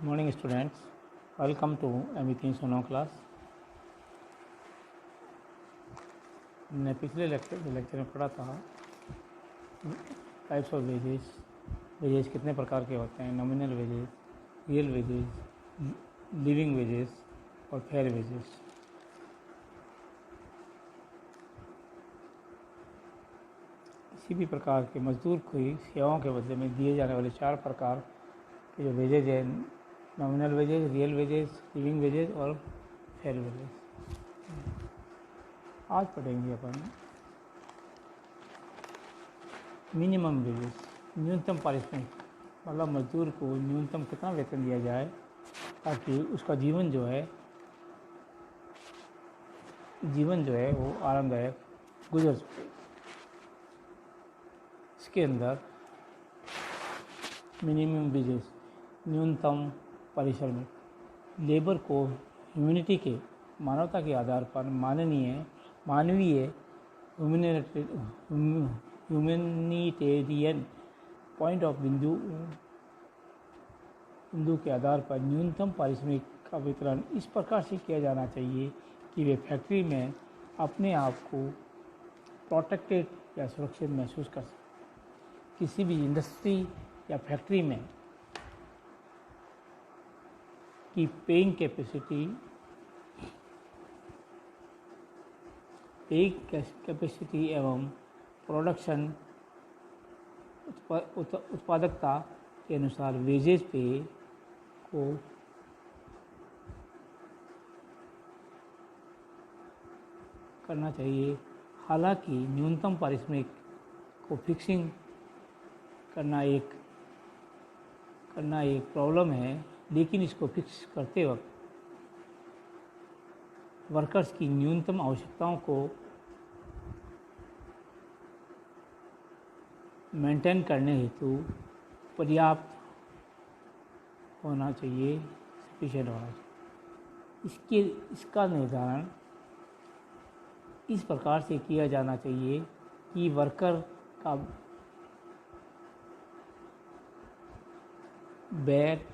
Good morning students, welcome to MET सोनो class. हमने पिछले लेक्चर में पढ़ा था टाइप्स ऑफ वेजेस। वेजेस कितने प्रकार के होते हैं, nominal wages, real wages, living wages और फेयर वेजेस। किसी भी प्रकार के मजदूर को सेवाओं के बदले में दिए जाने वाले 4 प्रकार के जो वेजेज हैं, nominal wages, real wages, living wages और फेयर वेजेस, आज पढ़ेंगे अपन मिनिमम वेजेस। न्यूनतम पारिश्रमिक, मतलब मजदूर को न्यूनतम कितना वेतन दिया जाए ताकि उसका जीवन जो है वो आरामदायक गुजर सके। इसके अंदर मिनिमम वेजेस, न्यूनतम पारिश्रमिक, लेबर को ह्यूमैनिटी के, मानवता के आधार पर मानवीय ह्यूमैनिटेरियन पॉइंट ऑफ बिंदु के आधार पर न्यूनतम पारिश्रमिक का वितरण इस प्रकार से किया जाना चाहिए कि वे फैक्ट्री में अपने आप को प्रोटेक्टेड या सुरक्षित महसूस कर सकें। किसी भी इंडस्ट्री या फैक्ट्री में की पेइंग कैपेसिटी एवं प्रोडक्शन उत्पादकता के अनुसार वेजेस पे को करना चाहिए। हालांकि न्यूनतम पारिश्रमिक को फिक्सिंग करना एक प्रॉब्लम है, लेकिन इसको फिक्स करते वक्त वर्कर्स की न्यूनतम आवश्यकताओं को मेंटेन करने हेतु पर्याप्त होना चाहिए, सफिशिएंट होना चाहिए। इसका निर्धारण इस प्रकार से किया जाना चाहिए कि वर्कर का बेयर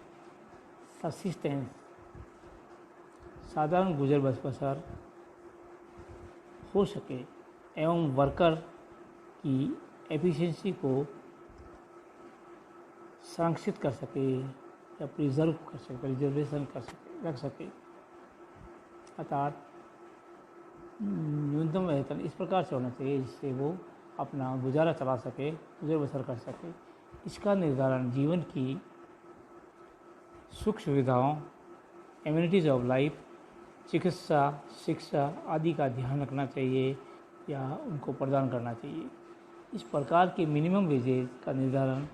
सब्सिस्टेंस, साधारण गुजर बसर हो सके एवं वर्कर की एफिशिएंसी को संरक्षित कर सके या रिजर्वेशन रख सके। अर्थात न्यूनतम वेतन इस प्रकार से होना चाहिए जिससे वो अपना गुजारा चला सके, गुजर बसर कर सके। इसका निर्धारण जीवन की सुख सुविधाओं, एम्यूनिटीज़ ऑफ लाइफ, चिकित्सा, शिक्षा आदि का ध्यान रखना चाहिए या उनको प्रदान करना चाहिए। इस प्रकार के मिनिमम वेजेज का निर्धारण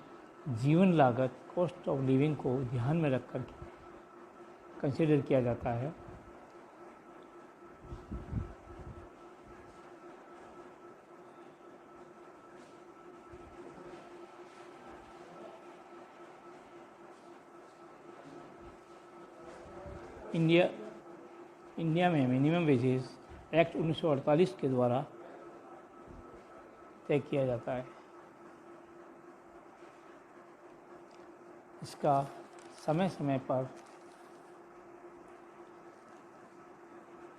जीवन लागत, कॉस्ट ऑफ लिविंग को ध्यान में रखकर कंसिडर किया जाता है। इंडिया में मिनिमम वेजेस एक्ट 1948 के द्वारा तय किया जाता है। इसका समय समय पर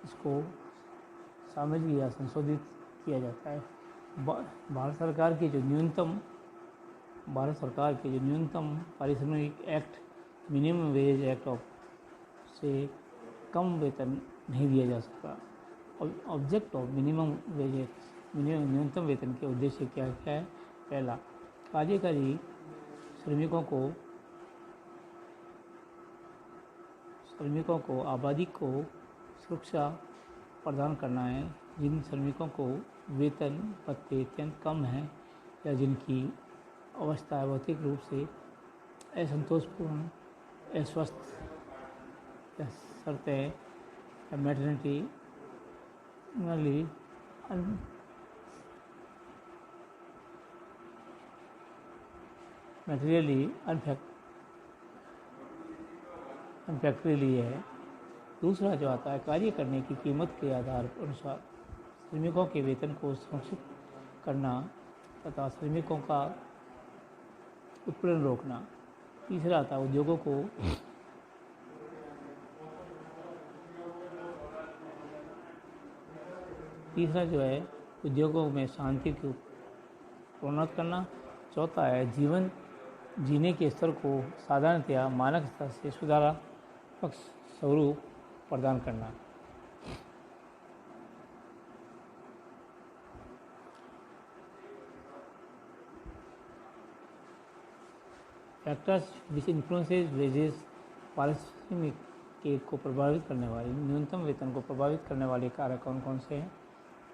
इसको शामिल या संशोधित किया जाता है। भारत सरकार के जो न्यूनतम पारिश्रमिक act, minimum wage act of से कम वेतन नहीं दिया जा सकता। ऑब्जेक्ट ऑफ मिनिमम वेजेस, न्यूनतम वेतन के उद्देश्य क्या है? पहला, कार्यकारी श्रमिकों को आबादी को सुरक्षा प्रदान करना है। जिन श्रमिकों को वेतन भत्ते अत्यंत कम है या जिनकी अवस्था भौतिक रूप से असंतोषपूर्ण, अस्वस्थ या शर्तें या मैटरनिटी मटेरियली अनफैक्ट्रीली है। दूसरा जो आता है, कार्य करने की कीमत के आधार अनुसार श्रमिकों के वेतन को संरक्षित करना तथा श्रमिकों का उत्पीड़न रोकना। तीसरा आता है, उद्योगों को तीसरा जो है उद्योगों में शांति को प्रोन्नत करना। चौथा है जीवन जीने के स्तर को साधारणतया मानक स्तर से सुधारात्मक स्वरूप प्रदान करना। Factors which influences wages policy के को प्रभावित करने वाले न्यूनतम वेतन को प्रभावित करने वाले कारक कौन कौन से हैं।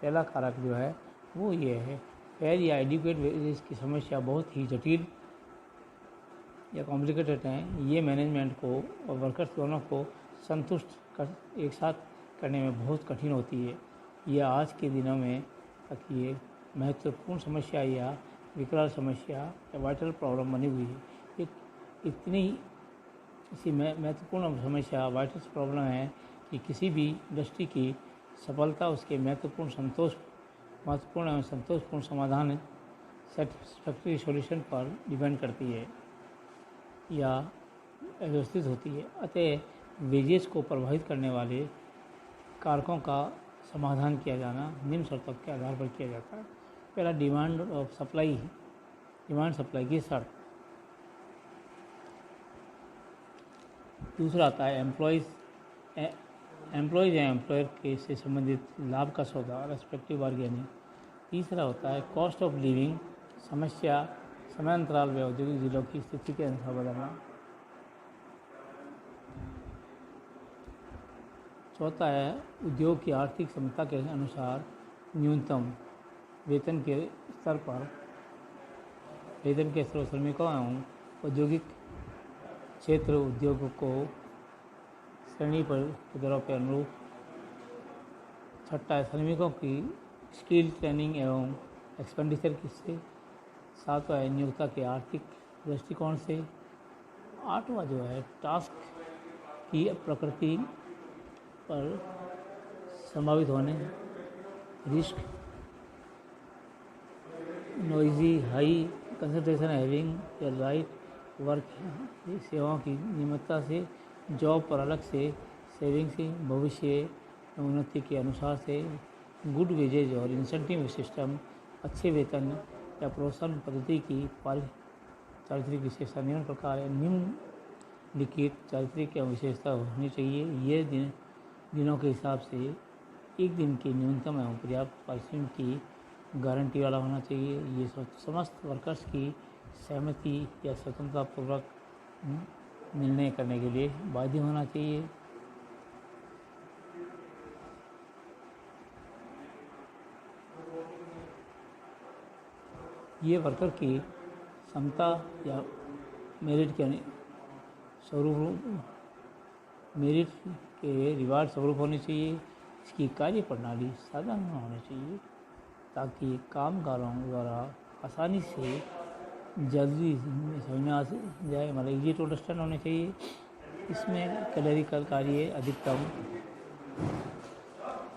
पहला कारक जो है वो ये है, फेयर या एडिक्वेट वेजेस की समस्या बहुत ही जटिल या कॉम्प्लिकेटेड हैं। ये मैनेजमेंट को और वर्कर्स दोनों को संतुष्ट कर एक साथ करने में बहुत कठिन होती है। यह आज के दिनों में तक ये महत्वपूर्ण समस्या या विकराल समस्या या वाइटल प्रॉब्लम बनी हुई है। एक इतनी इसी महत्वपूर्ण समस्या वाइटल प्रॉब्लम है कि किसी भी इंडस्ट्री की सफलता उसके महत्वपूर्ण एवं संतोषपूर्ण समाधान सेटिस्फैक्टरी सॉल्यूशन पर डिपेंड करती है या व्यवस्थित होती है। अतः वेजेस को प्रभावित करने वाले कारकों का समाधान किया जाना निम्न शर्तों के आधार पर किया जाता है। पहला डिमांड सप्लाई की शर्त। दूसरा आता है एम्प्लॉयज़ या एम्प्लॉयर के से संबंधित लाभ का सौदा रेस्पेक्टिव बार्गेनिंग। तीसरा होता है कॉस्ट ऑफ लिविंग समस्या समयांतराल व औद्योगिक जिलों की स्थिति के अनुसार बदलना। चौथा है उद्योग की आर्थिक क्षमता के अनुसार न्यूनतम वेतन के स्तर श्रमिकों एवं औद्योगिक क्षेत्र उद्योगों को श्रेणी पर दरों के अनुरूप। छठा है श्रमिकों की स्किल ट्रेनिंग एवं एक्सपेंडिचर किससे। सातवां है नियोक्ता के आर्थिक दृष्टिकोण से। आठवां जो है टास्क की प्रकृति पर संभावित होने risk noisy high concentration having या राइट वर्क सेवाओं की नियमितता से जॉब पर अलग से सेविंग से भविष्य उन्नति के अनुसार से गुड वेजेज और इंसेंटिव सिस्टम अच्छे वेतन या प्रोत्साहन पद्धति की चारित्रिक विशेषता निम्न प्रकार है। निम्नलिखित चारित्रिक विशेषता होनी चाहिए। ये दिनों के हिसाब से एक दिन की न्यूनतम एवं पर्याप्त पारिश्रमिक की गारंटी वाला होना चाहिए। ये समस्त वर्कर्स की सहमति या स्वतंत्रतापूर्वक निर्णय करने के लिए बाध्य होना चाहिए। ये वर्कर की क्षमता या मेरिट के रिवार्ड स्वरूप होनी चाहिए। इसकी कार्य प्रणाली साधारण होनी चाहिए ताकि कामगारों द्वारा आसानी से जल्दी समझ में आ जाए, मतलब इजी टू अंडरस्टैंड होने चाहिए। इसमें क्लरिकल कार्य अधिकतम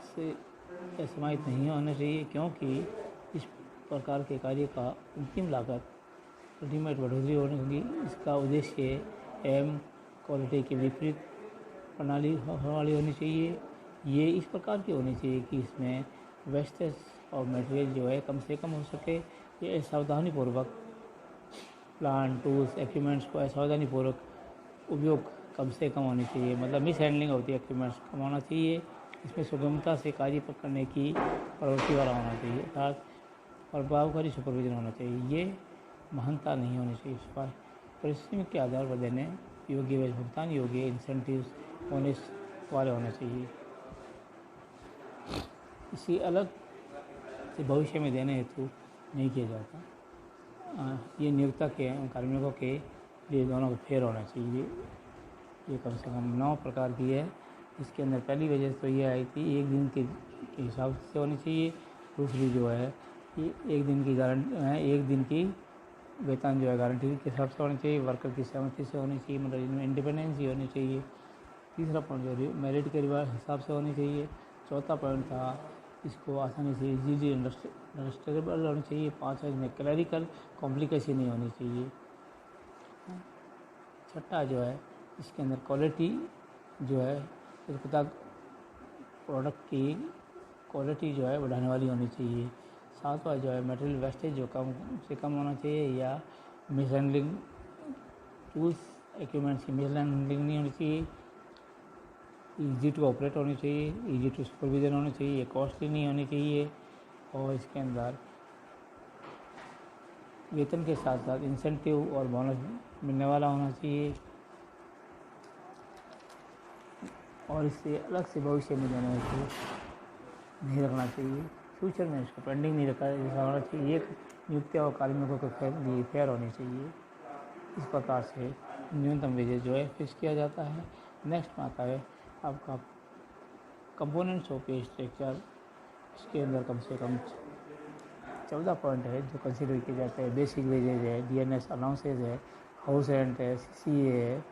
से समाहित नहीं होना चाहिए क्योंकि इस प्रकार के कार्य का अंतिम लागत अल्टीमेट बढ़ोतरी होगी। इसका उद्देश्य एम क्वालिटी के विपरीत प्रणाली वाली होनी चाहिए। ये इस प्रकार की होनी चाहिए कि इसमें वेस्टेज और मटेरियल जो है कम से कम हो सके। ये सावधानीपूर्वक प्लांट टूल्स एक्यूपमेंट्स को सावधानीपूर्वक उपयोग कम से कम होनी चाहिए, मतलब मिस हैंडलिंग होती है एक्यूपमेंट्स कम होना चाहिए। इसमें सुगमता से कार्य करने की प्रवृत्ति वाला होना चाहिए अर्थात प्रभावकारी सुपरविजन होना चाहिए। ये महानता नहीं होनी चाहिए। परिश्रम के आधार पर देने योग्य वेज भुगतान योग्य इंसेंटिव्स होने वाले होने चाहिए। इसी अलग से भविष्य में देने हेतु नहीं किया जाता। ये नियोक्ता के कार्मिकों के लिए दोनों को फेयर होना चाहिए। ये कम से कम 9 प्रकार की है। इसके अंदर पहली वजह तो ये आई थी एक दिन के हिसाब से होनी चाहिए। दूसरी जो है ये एक दिन की गारंटी है, एक दिन की वेतन जो है गारंटी के हिसाब से होनी चाहिए, वर्कर की सहमति से होनी चाहिए, मतलब इनमें इंडिपेंडेंस ही होनी चाहिए। तीसरा पॉइंट जो मेरिट के हिसाब से होनी चाहिए। चौथा पॉइंट था इसको आसानी से इजीली अंडरस्टैंडेबल होनी चाहिए। पाँचवा इसमें क्लरिकल कॉम्प्लिकेशन नहीं होनी चाहिए। छठा जो है इसके अंदर क्वालिटी जो है उत्पाद प्रोडक्ट की क्वालिटी जो है बढ़ाने वाली होनी चाहिए। सातवां जो है मटेरियल वेस्टेज जो कम से कम होना चाहिए, या मिस हैंडलिंग टूल्स इक्विपमेंट्स की मिस हैंडलिंग नहीं होनी चाहिए। ईजी टू ऑपरेट होनी चाहिए, ईजी टू सुपरविजन होनी चाहिए, कॉस्टली नहीं होनी चाहिए, और इसके अंदर वेतन के साथ साथ इंसेंटिव और बोनस मिलने वाला होना चाहिए, और इससे अलग से भविष्य में देने को नहीं रखना चाहिए। फ्यूचर में इसको पेंडिंग नहीं रखा होना चाहिए। नियुक्तियाँ और कार्मिकों के लिए फेयर होनी चाहिए। इस प्रकार से न्यूनतम वेजेज जो है फिक्स किया जाता है। नेक्स्ट में आता है आपका कंपोनेंट्स ऑफ पे स्ट्रक्चर। इसके अंदर कम से कम 14 पॉइंट है जो कंसिडर किए जाते हैं। बेसिक वेजेज है, DNS अलाउंसेज है, हाउस रेंट है, CCA है,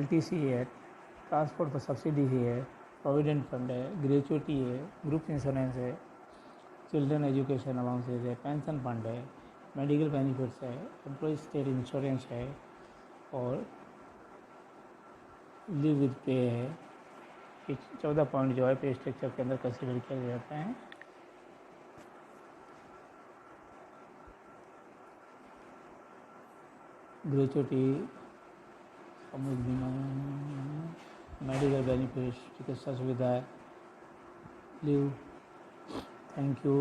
LTC है, ट्रांसपोर्ट पर सब्सिडी है, प्रोविडेंट फंड है, ग्रेचुइटी है, ग्रुप इंश्योरेंस है, चिल्ड्रन एजुकेशन अलाउंसेज है, पेंशन फंड है, मेडिकल बेनिफिट्स है, एम्प्लॉय स्टेट इंश्योरेंस है, और लिव विद पे है। ये 14 पॉइंट जो है पे स्ट्रक्चर के अंदर कंसिडर किया जाता है। ग्रेचुइटी, सामूहिक बीमा, मेडिकल बेनिफिट्स, चिकित्सा सुविधा, लिव। Thank you.